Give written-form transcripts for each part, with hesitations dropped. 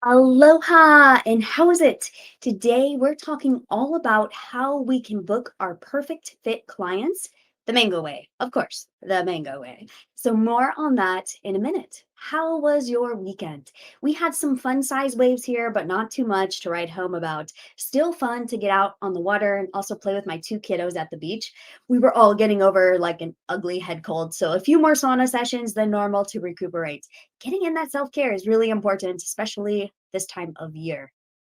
Aloha, and how is it? Today, we're talking all about how we can book our perfect fit clients the mango way. Of course, the mango way. So, more on that in a minute. How was your weekend? We had some fun size waves here, but not too much to write home about. Still fun to get out on the water and also play with my two kiddos at the beach. We were all getting over like an ugly head cold, so a few more sauna sessions than normal to recuperate. Getting in that self care is really important, especially this time of year.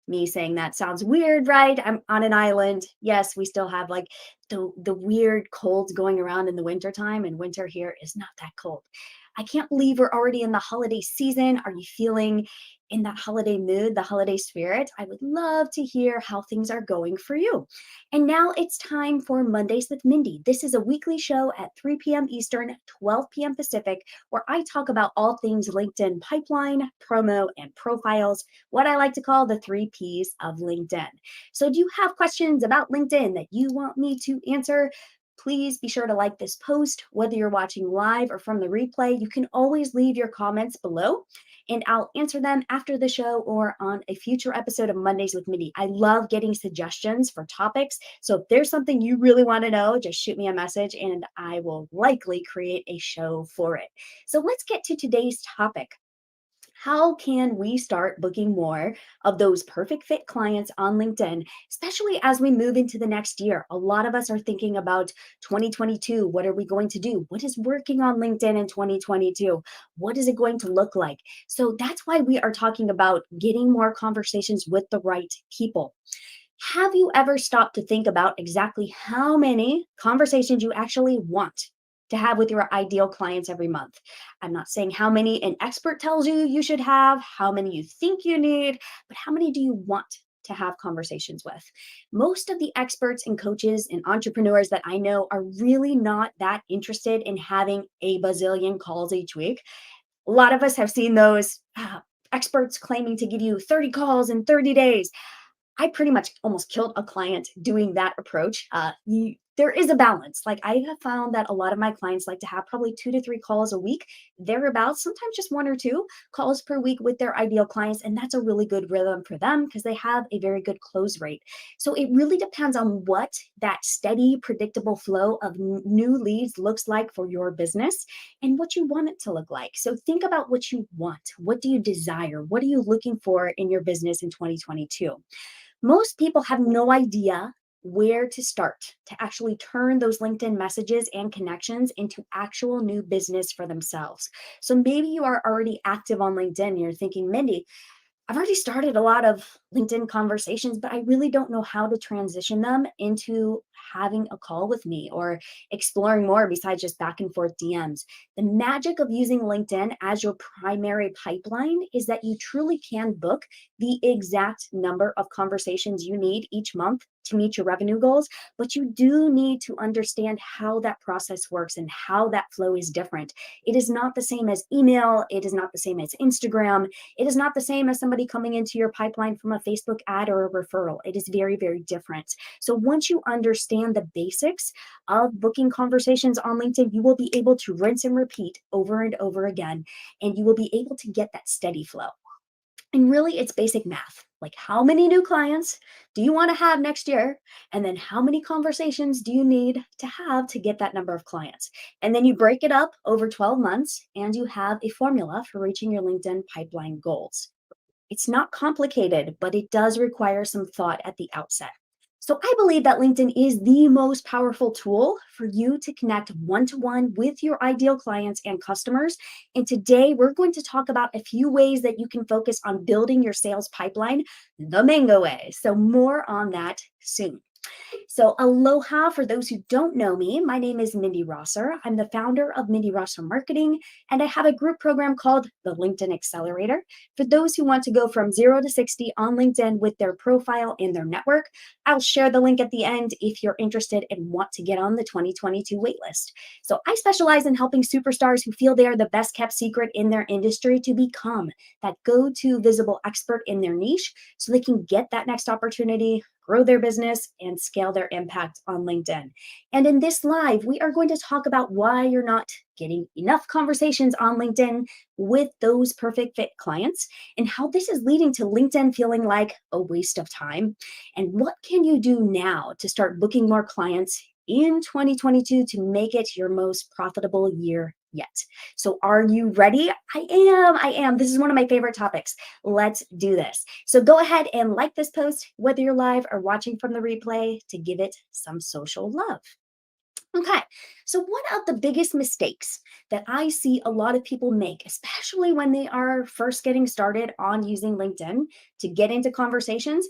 Me saying that sounds weird, right? I'm on an island. Yes, we still have like the weird colds going around in the wintertime, and winter here is not that cold. I can't believe we're already in the holiday season. Are you feeling in that holiday mood, the holiday spirit? I would love to hear how things are going for you. And now it's time for Mondays with Mindy. This is a weekly show at 3 p.m. Eastern, 12 p.m. Pacific, where I talk about all things LinkedIn pipeline, promo, and profiles, what I like to call the three P's of LinkedIn. So, do you have questions about LinkedIn that you want me to answer? Please be sure to like this post, whether you're watching live or from the replay. You can always leave your comments below and I'll answer them after the show or on a future episode of Mondays with Mindy. I love getting suggestions for topics. So if there's something you really want to know, just shoot me a message and I will likely create a show for it. So let's get to today's topic. How can we start booking more of those perfect fit clients on LinkedIn, especially as we move into the next year? A lot of us are thinking about 2022. What are we going to do? What is working on LinkedIn in 2022? What is it going to look like? So that's why we are talking about getting more conversations with the right people. Have you ever stopped to think about exactly how many conversations you actually want to have with your ideal clients every month? I'm not saying how many an expert tells you you should have, how many you think you need, but how many do you want to have conversations with? Most of the experts and coaches and entrepreneurs that I know are really not that interested in having a bazillion calls each week. A lot of us have seen those experts claiming to give you 30 calls in 30 days. I pretty much almost killed a client doing that approach. There is a balance. Like I have found that a lot of my clients like to have probably 2 to 3 calls a week, thereabouts, sometimes just 1 or 2 calls per week with their ideal clients. And that's a really good rhythm for them because they have a very good close rate. So it really depends on what that steady, predictable flow of new leads looks like for your business and what you want it to look like. So think about what you want. What do you desire? What are you looking for in your business in 2022? Most people have no idea where to start to actually turn those LinkedIn messages and connections into actual new business for themselves. So maybe you are already active on LinkedIn and you're thinking, Mindy, I've already started a lot of LinkedIn conversations, but I really don't know how to transition them into having a call with me or exploring more besides just back and forth DMs. The magic of using LinkedIn as your primary pipeline is that you truly can book the exact number of conversations you need each month to meet your revenue goals, but you do need to understand how that process works and how that flow is different. It is not the same as email, it is not the same as Instagram, it is not the same as somebody coming into your pipeline from a Facebook ad or a referral. It is very, very different. So once you understand the basics of booking conversations on LinkedIn, you will be able to rinse and repeat over and over again, and you will be able to get that steady flow. And really, it's basic math. Like, how many new clients do you want to have next year? And then, how many conversations do you need to have to get that number of clients? And then you break it up over 12 months and you have a formula for reaching your LinkedIn pipeline goals. It's not complicated, but it does require some thought at the outset. So I believe that LinkedIn is the most powerful tool for you to connect one-to-one with your ideal clients and customers. And today we're going to talk about a few ways that you can focus on building your sales pipeline the mango way. So more on that soon. So, aloha for those who don't know me. My name is Mindy Rosser. I'm the founder of Mindy Rosser Marketing, and I have a group program called the LinkedIn Accelerator for those who want to go from 0 to 60 on LinkedIn with their profile and their network. I'll share the link at the end if you're interested and want to get on the 2022 waitlist. So, I specialize in helping superstars who feel they are the best kept secret in their industry to become that go to visible expert in their niche so they can get that next opportunity, grow their business and scale their impact on LinkedIn. And in this live, we are going to talk about why you're not getting enough conversations on LinkedIn with those perfect fit clients and how this is leading to LinkedIn feeling like a waste of time. And what can you do now to start booking more clients in 2022 to make it your most profitable year yet? So are you ready? I am. This is one of my favorite topics. Let's do this. So go ahead and like this post, whether you're live or watching from the replay, to give it some social love. Okay, so one of the biggest mistakes that I see a lot of people make, especially when they are first getting started on using LinkedIn to get into conversations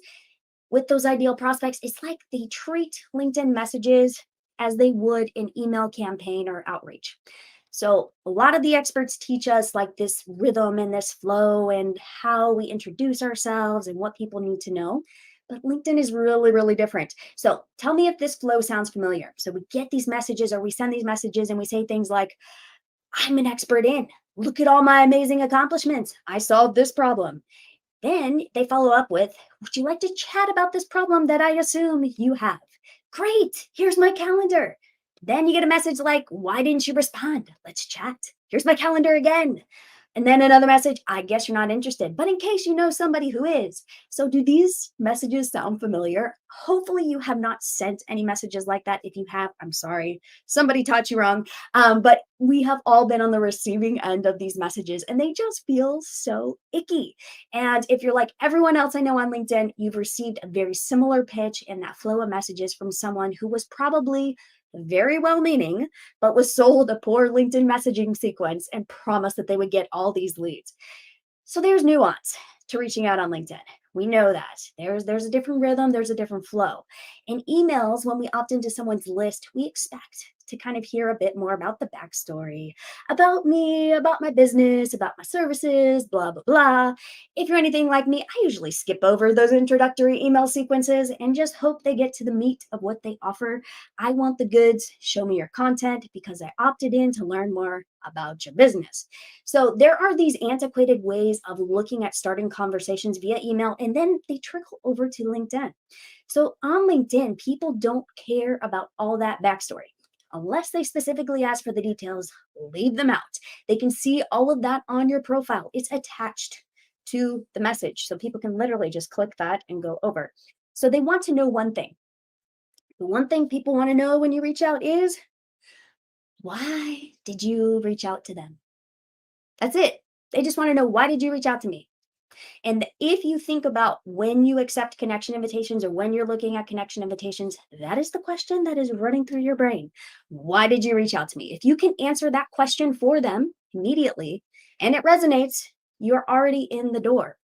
with those ideal prospects, it's like they treat LinkedIn messages as they would an email campaign or outreach. So, a lot of the experts teach us like this rhythm and this flow and how we introduce ourselves and what people need to know. But LinkedIn is really, really different. So, tell me if this flow sounds familiar. So, we get these messages or we send these messages and we say things like, I'm an expert in, look at all my amazing accomplishments. I solved this problem. Then they follow up with, would you like to chat about this problem that I assume you have? Great, here's my calendar. Then you get a message like, why didn't you respond? Let's chat. Here's my calendar again. And then another message, I guess you're not interested, but in case you know somebody who is. So, do these messages sound familiar? Hopefully, you have not sent any messages like that. If you have, I'm sorry. Somebody taught you wrong. But we have all been on the receiving end of these messages, and they just feel so icky. And if you're like everyone else I know on LinkedIn, you've received a very similar pitch in that flow of messages from someone who was probably very well meaning, but was sold a poor LinkedIn messaging sequence and promised that they would get all these leads. So there's nuance to reaching out on LinkedIn. We know that. There's a different rhythm, there's a different flow. In emails, when we opt into someone's list, we expect to kind of hear a bit more about the backstory, about me, about my business, about my services, blah, blah, blah. If you're anything like me, I usually skip over those introductory email sequences and just hope they get to the meat of what they offer. I want the goods, show me your content because I opted in to learn more about your business. So there are these antiquated ways of looking at starting conversations via email, and then they trickle over to LinkedIn. So on LinkedIn, people don't care about all that backstory. Unless they specifically ask for the details, leave them out. They can see all of that on your profile. It's attached to the message. So people can literally just click that and go over. So they want to know one thing. The one thing people want to know when you reach out is, why did you reach out to them? That's it. They just want to know, why did you reach out to me? And if you think about when you accept connection invitations or when you're looking at connection invitations, that is the question that is running through your brain. Why did you reach out to me? If you can answer that question for them immediately and it resonates, you're already in the door.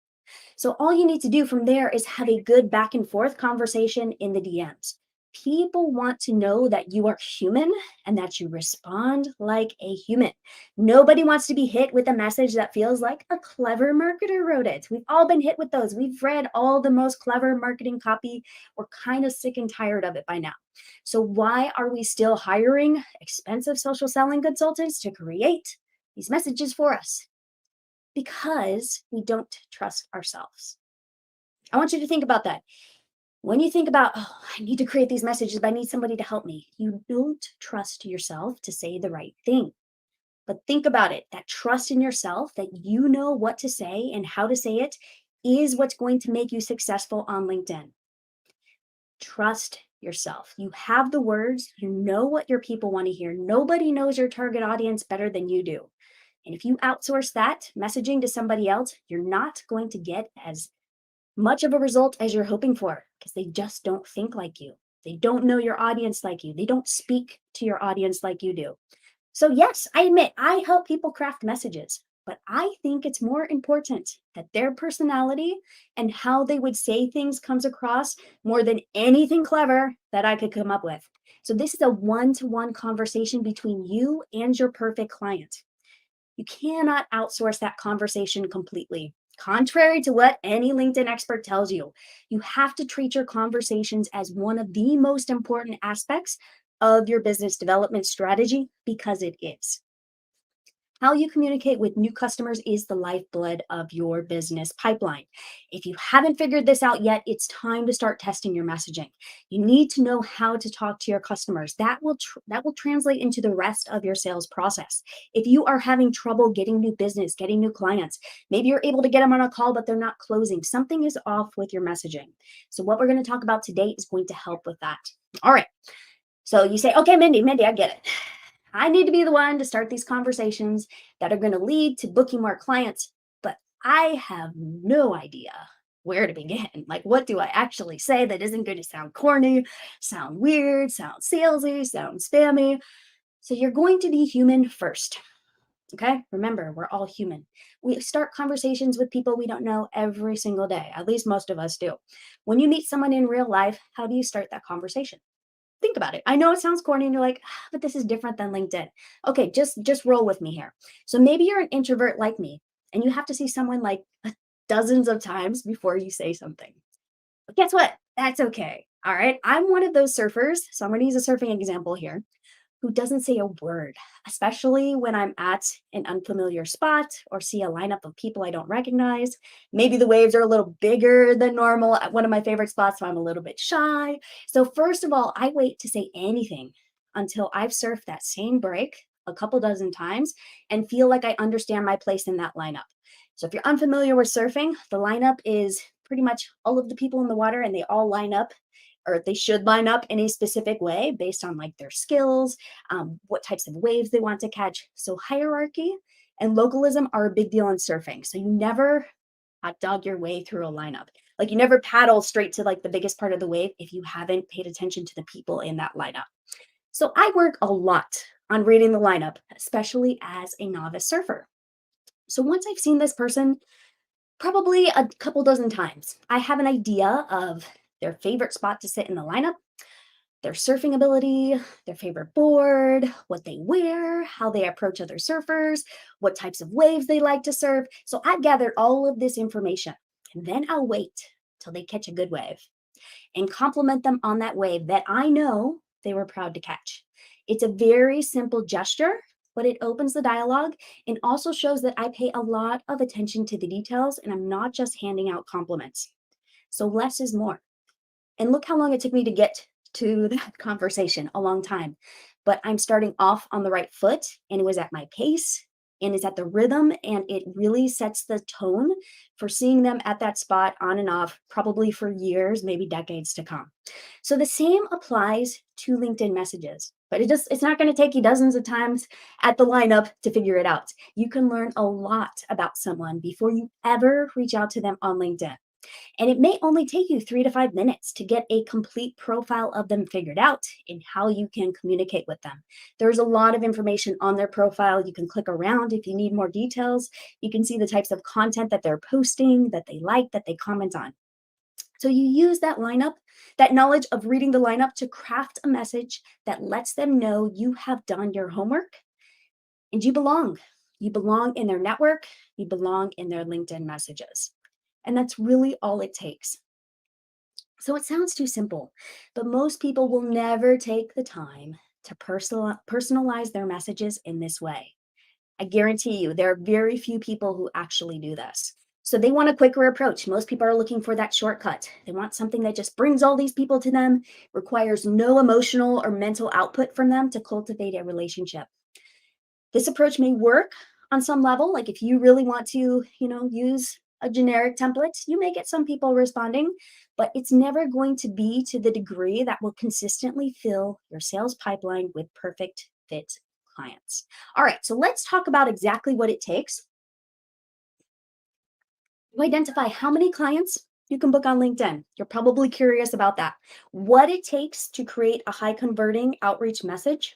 So all you need to do from there is have a good back and forth conversation in the DMs. People want to know that you are human and that you respond like a human. Nobody wants to be hit with a message that feels like a clever marketer wrote it. We've all been hit with those. We've read all the most clever marketing copy. We're kind of sick and tired of it by now. So why are we still hiring expensive social selling consultants to create these messages for us? Because we don't trust ourselves. I want you to think about that. When you think about, oh, I need to create these messages, but I need somebody to help me, you don't trust yourself to say the right thing. But think about it, that trust in yourself, that you know what to say and how to say it, is what's going to make you successful on LinkedIn. Trust yourself. You have the words, you know what your people want to hear. Nobody knows your target audience better than you do. And if you outsource that messaging to somebody else, you're not going to get as much of a result as you're hoping for because they just don't think like you. They don't know your audience like you. They don't speak to your audience like you do. So, yes, I admit I help people craft messages, but I think it's more important that their personality and how they would say things comes across more than anything clever that I could come up with. So, this is a one-to-one conversation between you and your perfect client. You cannot outsource that conversation completely. Contrary to what any LinkedIn expert tells you, you have to treat your conversations as one of the most important aspects of your business development strategy because it is. How you communicate with new customers is the lifeblood of your business pipeline. If you haven't figured this out yet, it's time to start testing your messaging. You need to know how to talk to your customers. That will translate into the rest of your sales process. If you are having trouble getting new business, getting new clients, maybe you're able to get them on a call but they're not closing. Something is off with your messaging. So what we're going to talk about today is going to help with that. All right. So you say, okay, Mindy, I get it. I need to be the one to start these conversations that are going to lead to booking more clients, but I have no idea where to begin. Like, what do I actually say that isn't going to sound corny, sound weird, sound salesy, sound spammy? So, you're going to be human first. Okay. Remember, we're all human. We start conversations with people we don't know every single day. At least most of us do. When you meet someone in real life, how do you start that conversation? Think about it. I know it sounds corny and you're like, "Ah, but this is different than LinkedIn." Okay, just roll with me here. So maybe you're an introvert like me and you have to see someone like dozens of times before you say something. But guess what? That's okay. All right. I'm one of those surfers. So I'm going to use a surfing example here who doesn't say a word, especially when I'm at an unfamiliar spot or see a lineup of people I don't recognize. Maybe the waves are a little bigger than normal at one of my favorite spots, so I'm a little bit shy. So, first of all, I wait to say anything until I've surfed that same break a couple dozen times and feel like I understand my place in that lineup. So, if you're unfamiliar with surfing, the lineup is pretty much all of the people in the water and they all line up or they should line up in a specific way based on like their skills, what types of waves they want to catch. So hierarchy and localism are a big deal in surfing. So you never hot dog your way through a lineup. Like you never paddle straight to like the biggest part of the wave if you haven't paid attention to the people in that lineup. So I work a lot on reading the lineup, especially as a novice surfer. So once I've seen this person probably a couple dozen times, I have an idea of their favorite spot to sit in the lineup, their surfing ability, their favorite board, what they wear, how they approach other surfers, what types of waves they like to surf. So I've gathered all of this information and then I'll wait till they catch a good wave and compliment them on that wave that I know they were proud to catch. It's a very simple gesture, but it opens the dialogue and also shows that I pay a lot of attention to the details and I'm not just handing out compliments. So less is more. And look how long it took me to get to that conversation, a long time. But I'm starting off on the right foot and it was at my pace and it's at the rhythm and it really sets the tone for seeing them at that spot on and off, probably for years, maybe decades to come. So the same applies to LinkedIn messages. But it's not going to take you dozens of times at the lineup to figure it out. You can learn a lot about someone before you ever reach out to them on LinkedIn. And it may only take you 3 to 5 minutes to get a complete profile of them figured out and how you can communicate with them. There's a lot of information on their profile. You can click around if you need more details. You can see the types of content that they're posting, that they like, that they comment on. So you use that lineup, that knowledge of reading the lineup to craft a message that lets them know you have done your homework and you belong. You belong in their network, you belong in their LinkedIn messages. And that's really all it takes. So it sounds too simple, but most people will never take the time to personalize their messages in this way. I guarantee you, there are very few people who actually do this. So they want a quicker approach. Most people are looking for that shortcut. They want something that just brings all these people to them, requires no emotional or mental output from them to cultivate a relationship. This approach may work on some level. Like if you really want to, use a generic template, you may get some people responding, but it's never going to be to the degree that will consistently fill your sales pipeline with perfect fit clients. All right, so let's talk about exactly what it takes to identify how many clients you can book on LinkedIn. You're probably curious about that. What it takes to create a high converting outreach message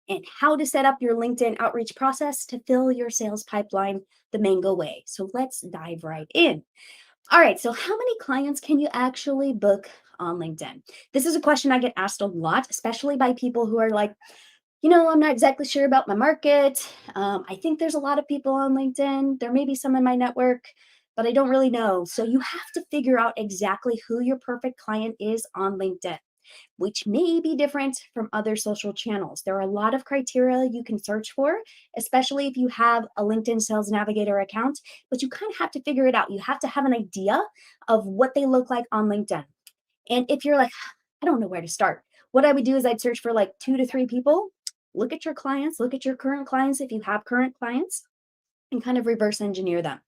and how to set up your LinkedIn outreach process to fill your sales pipeline the Mango way. So let's dive right in. All right, so how many clients can you actually book on LinkedIn? This is a question I get asked a lot, especially by people who are like, I'm not exactly sure about my market. I think there's a lot of people on LinkedIn. There may be some in my network, but I don't really know. So you have to figure out exactly who your perfect client is on LinkedIn. which may be different from other social channels. There are a lot of criteria you can search for, especially if you have a LinkedIn Sales Navigator account, but you kind of have to figure it out. You have to have an idea of what they look like on LinkedIn. And if you're like, I don't know where to start, what I would do is I'd search for like 2 to 3 people. Look at your clients, look at your current clients if you have current clients, and kind of reverse engineer them.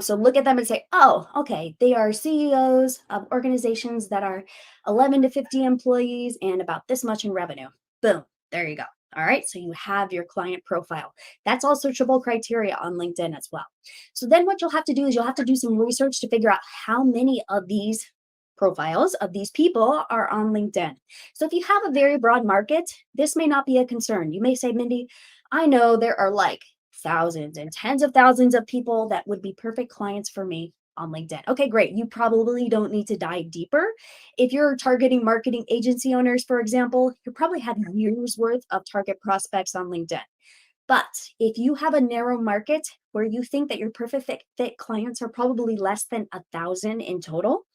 So look at them and say, oh, okay, they are CEOs of organizations that are 11 to 50 employees and about this much in revenue. Boom, there you go. All right, so you have your client profile. That's all searchable criteria on LinkedIn as well. So then what you'll have to do is you'll have to do some research to figure out how many of these profiles of these people are on LinkedIn. So if you have a very broad market, this may not be a concern. You may say, Mindy, I know there are like thousands and tens of thousands of people that would be perfect clients for me on LinkedIn. Okay, great. You probably don't need to dive deeper. If you're targeting marketing agency owners, for example, you probably have years worth of target prospects on LinkedIn. But if you have a narrow market where you think that your perfect fit clients are probably less than 1,000 in total,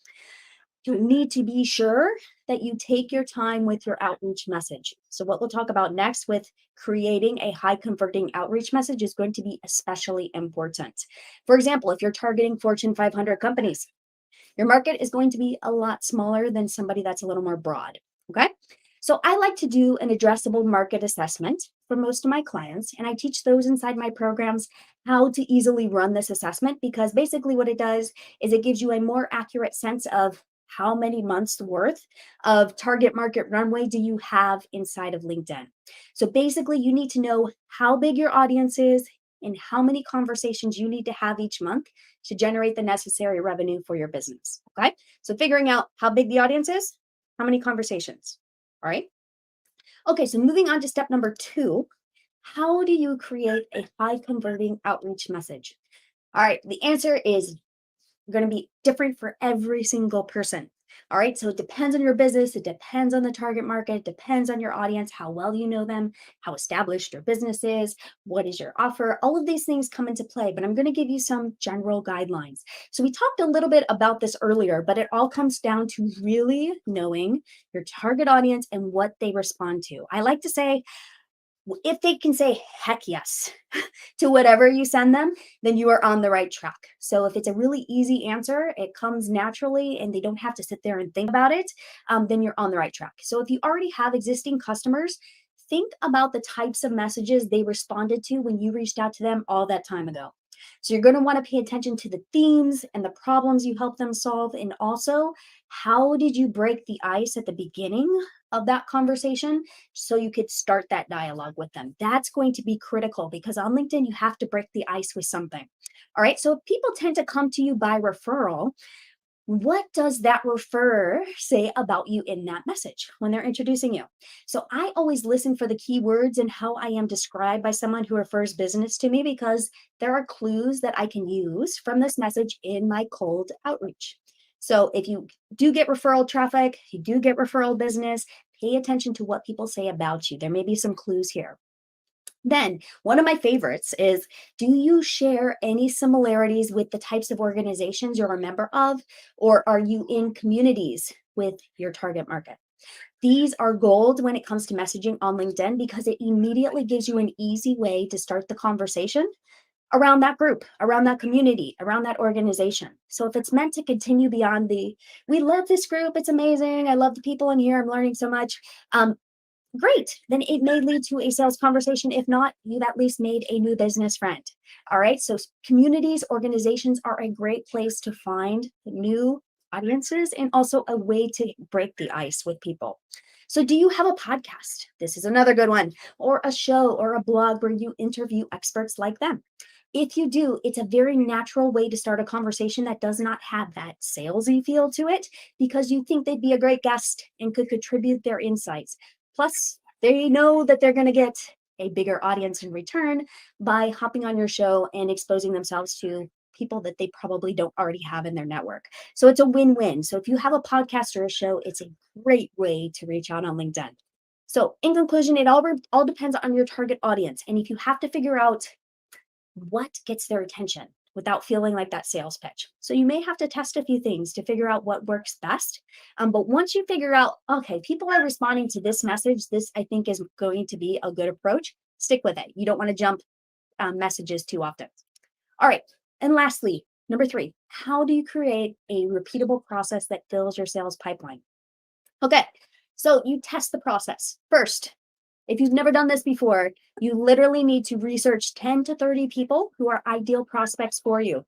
you need to be sure that you take your time with your outreach message. So, what we'll talk about next with creating a high converting outreach message is going to be especially important. For example, if you're targeting Fortune 500 companies, your market is going to be a lot smaller than somebody that's a little more broad. Okay. So I like to do an addressable market assessment for most of my clients, and I teach those inside my programs how to easily run this assessment because basically what it does is it gives you a more accurate sense of how many months worth of target market runway do you have inside of LinkedIn. So basically, you need to know how big your audience is and how many conversations you need to have each month to generate the necessary revenue for your business. Okay. So figuring out how big the audience is, how many conversations. All right. Okay. So moving on to step number 2, how do you create a high converting outreach message? All right. The answer is going to be different for every single person. All right. So it depends on your business. It depends on the target market. It depends on your audience, how well you know them, how established your business is, what is your offer. All of these things come into play, but I'm going to give you some general guidelines. So we talked a little bit about this earlier, but it all comes down to really knowing your target audience and what they respond to. I like to say, if they can say heck yes to whatever you send them, then you are on the right track. So if it's a really easy answer, it comes naturally and they don't have to sit there and think about it, then you're on the right track. So if you already have existing customers, think about the types of messages they responded to when you reached out to them all that time ago. So you're going to want to pay attention to the themes and the problems you help them solve. And also, how did you break the ice at the beginning of that conversation so you could start that dialogue with them? That's going to be critical because on LinkedIn, you have to break the ice with something. All right. So if people tend to come to you by referral, what does that refer say about you in that message when they're introducing you? So I always listen for the keywords and how I am described by someone who refers business to me because there are clues that I can use from this message in my cold outreach. So if you do get referral traffic, you do get referral business, pay attention to what people say about you. There may be some clues here. Then, one of my favorites is, do you share any similarities with the types of organizations you're a member of, or are you in communities with your target market? These are gold when it comes to messaging on LinkedIn because it immediately gives you an easy way to start the conversation around that group, around that community, around that organization. So if it's meant to continue beyond the, we love this group, it's amazing, I love the people in here, I'm learning so much. Great. Then it may lead to a sales conversation. If not, you've at least made a new business friend. All right. So communities, organizations are a great place to find new audiences and also a way to break the ice with people. So, do you have a podcast? This is another good one, or a show or a blog where you interview experts like them. If you do, it's a very natural way to start a conversation that does not have that salesy feel to it because you think they'd be a great guest and could contribute their insights. Plus, they know that they're going to get a bigger audience in return by hopping on your show and exposing themselves to people that they probably don't already have in their network. So it's a win-win. So if you have a podcast or a show, it's a great way to reach out on LinkedIn. So in conclusion, it all depends on your target audience. And if you have to figure out what gets their attention, without feeling like that sales pitch. So you may have to test a few things to figure out what works best. But once you figure out, okay, people are responding to this message, this I think is going to be a good approach, stick with it. You don't want to jump messages too often. All right. And lastly, number 3, how do you create a repeatable process that fills your sales pipeline? Okay. So you test the process first. If you've never done this before, you literally need to research 10 to 30 people who are ideal prospects for you.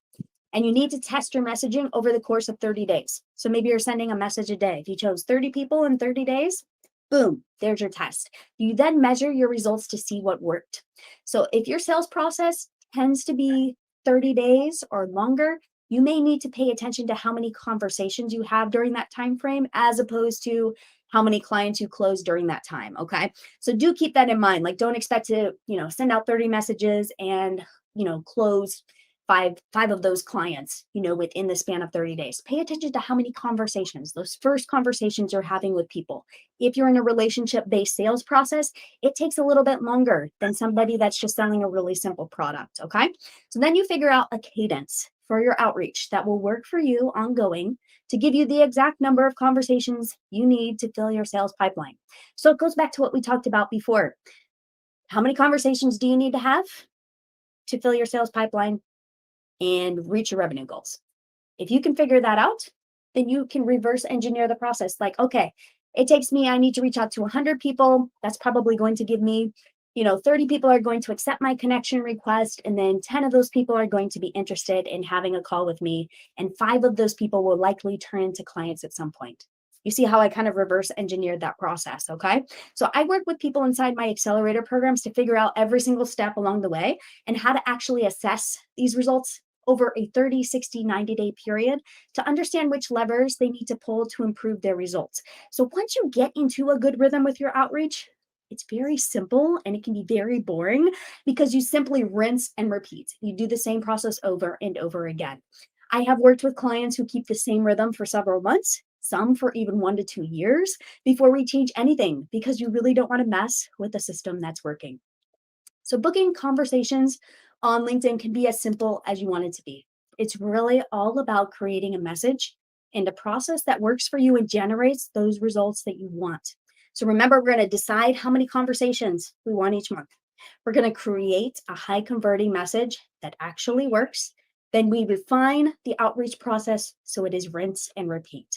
And you need to test your messaging over the course of 30 days. So maybe you're sending a message a day. If you chose 30 people in 30 days, boom, there's your test. You then measure your results to see what worked. So if your sales process tends to be 30 days or longer, you may need to pay attention to how many conversations you have during that time frame as opposed to how many clients you close during that time. Okay. So do keep that in mind. Like, don't expect to, send out 30 messages and, close five of those clients, within the span of 30 days. Pay attention to how many conversations, those first conversations you're having with people. If you're in a relationship-based sales process, it takes a little bit longer than somebody that's just selling a really simple product, okay? So then you figure out a cadence for your outreach that will work for you ongoing to give you the exact number of conversations you need to fill your sales pipeline. So it goes back to what we talked about before. How many conversations do you need to have to fill your sales pipeline and reach your revenue goals? If you can figure that out, then you can reverse engineer the process. Like, okay, I need to reach out to 100 people. That's probably going to give me, 30 people are going to accept my connection request. And then 10 of those people are going to be interested in having a call with me. And 5 of those people will likely turn into clients at some point. You see how I kind of reverse engineered that process, okay? So I work with people inside my accelerator programs to figure out every single step along the way and how to actually assess these results over a 30, 60, 90-day period to understand which levers they need to pull to improve their results. So once you get into a good rhythm with your outreach, it's very simple and it can be very boring because you simply rinse and repeat. You do the same process over and over again. I have worked with clients who keep the same rhythm for several months, some for even 1 to 2 years before we change anything because you really don't want to mess with a system that's working. So booking conversations on LinkedIn can be as simple as you want it to be. It's really all about creating a message and a process that works for you and generates those results that you want. So remember, we're going to decide how many conversations we want each month. We're going to create a high converting message that actually works. Then we refine the outreach process so it is rinse and repeat.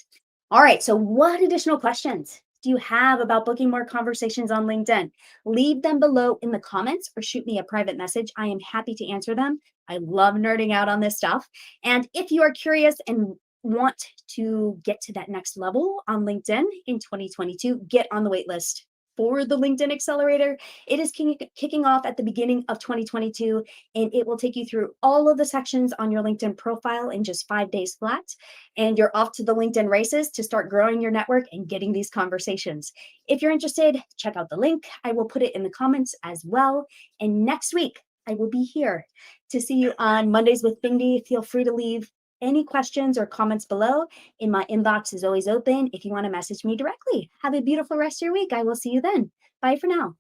All right, so what additional questions do you have about booking more conversations on LinkedIn? Leave them below in the comments or shoot me a private message. I am happy to answer them. I love nerding out on this stuff. And if you are curious and want to get to that next level on LinkedIn in 2022, get on the wait list for the LinkedIn Accelerator. It is kicking off at the beginning of 2022, and it will take you through all of the sections on your LinkedIn profile in just 5 days flat. And you're off to the LinkedIn races to start growing your network and getting these conversations. If you're interested, check out the link. I will put it in the comments as well. And next week, I will be here to see you on Mondays with Mindi. Feel free to leave any questions or comments below. In my inbox is always open if you want to message me directly. Have a beautiful rest of your week. I will see you then. Bye for now.